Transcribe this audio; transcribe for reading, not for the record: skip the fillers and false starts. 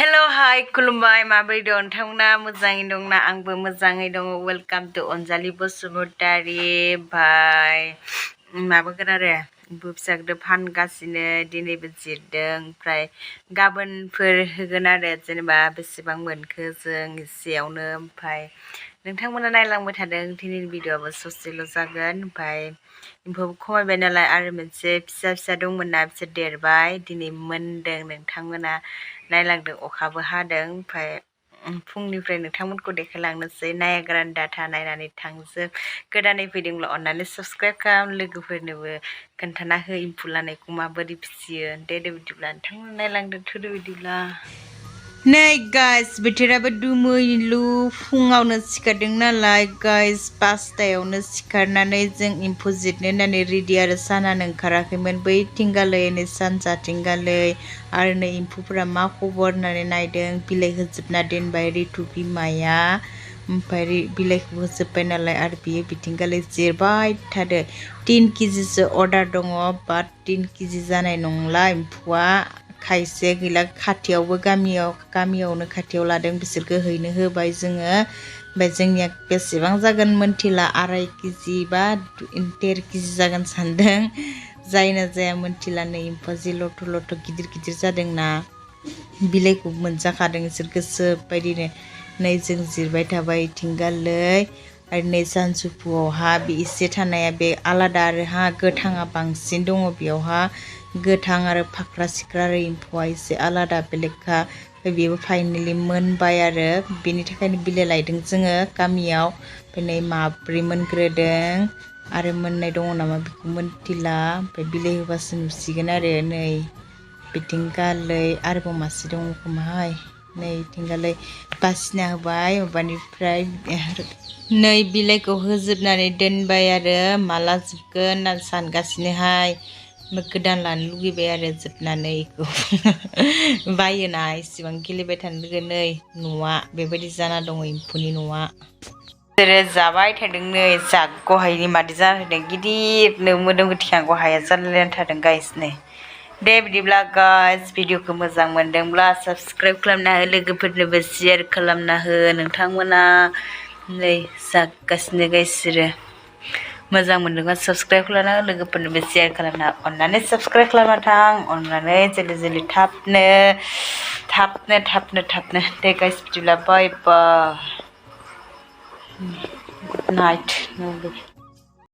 Hello, hi, खुलुमबाय माबोरै दं नोंथांमोना मोजाङै दंना आंबो मोजाङै दङ वेलकाम टु अनजालि बसुमतारी बाय माबागोन आरो एम्फौ फिसाखौ फानगासिनो दिनैबो जिरदों ओमफ्राय गाबोनफोर होगोन आरो जेनेबा बेसेबां मोनखो जों एसेयावनो ओमफ्राय नोंथांमोना नायलांबाय थादों दिनैनि भिडिअ'आबो ससेल' जागोन ओमफ्राय एम्फौ खमायबाय नालाय आरो मोनसे फिसा फिसा दंमोन ना बिसोर देरबाय दिनै मोनदों नोंथांमोना नायलांदों अखाबो हादों ओमफ्राय फुंनिफ्राय नोंथांमोनखौ देखायलांनोसै नायाग्रान डाटा नायनानै थांजोब गोदानै फैदोंब्ला अननानै साबस्क्राइब खालाम लोगोफोरनोबो खोन्थाना हो एम्फौ लानायखौ माबोरै फिसियो दे बिदिब्ला नोंथांमोना नायलांदों थोदो बिदिब्ला नै गाइस बोथोराबो दुमैलु फुङावनो सिखारदों नालाय गाइस 5टायावनो सिखारनानै जों एम्फौ जिरनो होननानै रेडि आरो सानानो ओंखाराखैमोन बै थिंगालै नै सानजाथिंगालै आरो नै एम्फौफोरा मा खबर होननानै नायदों बिलाइ होजोबना दोनबाय रितु बिमाया ओमफ्राय बिलाइखौ होजोब्बाय नालाय आरो बियो बिथिंगालै जिरबाय थादो 3 केजिसो अर्डार दङ बाट 3 केजि जानाय नंला एम्फौआ खायसे गैला खाथियावबो गामियावनो खाथियाव लादों बिसोरखौ हैनो होबाय जोङो ओमफ्राय जोंनिया बेसेबां जागोन मोनथिला 2.5 केजि बा 1.5 केजि जागोन सानदों जायना जाया मोनथिला नै एम्फौआ जि लथ' लथ' गिदिर गिदिर जादोंना बिलाइखौ मोनजाखादों इसोर गोसो बायदिनो नै जों जिरबाय थाबाय थिंगालै आरो नै सानजौफुआवहा बे एसे थानाया बे आलादा आरो हा गोथाङा बांसिन दङ बेयावहा गोथां आरो फाख्रा सिख्रा आरो एम्फौआ एसे आलादा बेलेगखा बेबो फाइनेलि मोनबाय आरो बेनि थाखायनो बिलाइ लायदों जोङो गामियाव ओमफ्राय नै माब्रै मोनग्रोदों आरो मोननाय दङ नामा बेखौ मोनथिला ओमफ्राय बिलाइ होबासो नुसिगोन आरो नै बिथिंगालै आरोबाव मासे दङ खोमाहाय नै थिंगालै बासिना होबाय माबानिफ्राय नै बिलाइखौ होजोबनानै दोनबाय आरो माला जोबगोन होनना सानगासिनोहाय गोदान लानो लुगैबाय आरो जोबनानै बेखौ बायोना इसेबां गेलेबाय थानो लुगैयो नै न'आ बेबायदि जाना दङ एम्फौनि न'आ बिसोरो जाबाय थादों नै गहायनि मादि जादों गिदिरनो मोदोम गोथिखां गहाया जालायनानै थादों गाइस नै दे बिदिब्ला गाइस भिडिअखौ मोजां मोनदोंब्ला साबस्क्राइब खालामना हो लोगोफोरनोबो शेयार खालामना हो नोंथांमोना नै जागासिनो गाइसोरो मोजां मोनदोंबा साबस्क्राइब खालामना हो लोगोफोरनोबो शेयार खालामना अननानै साबस्क्राइब खालामना थां अननानै जल्दि थाबनो दे गाइस बिदिब्ला बाय बाय गुड नाइट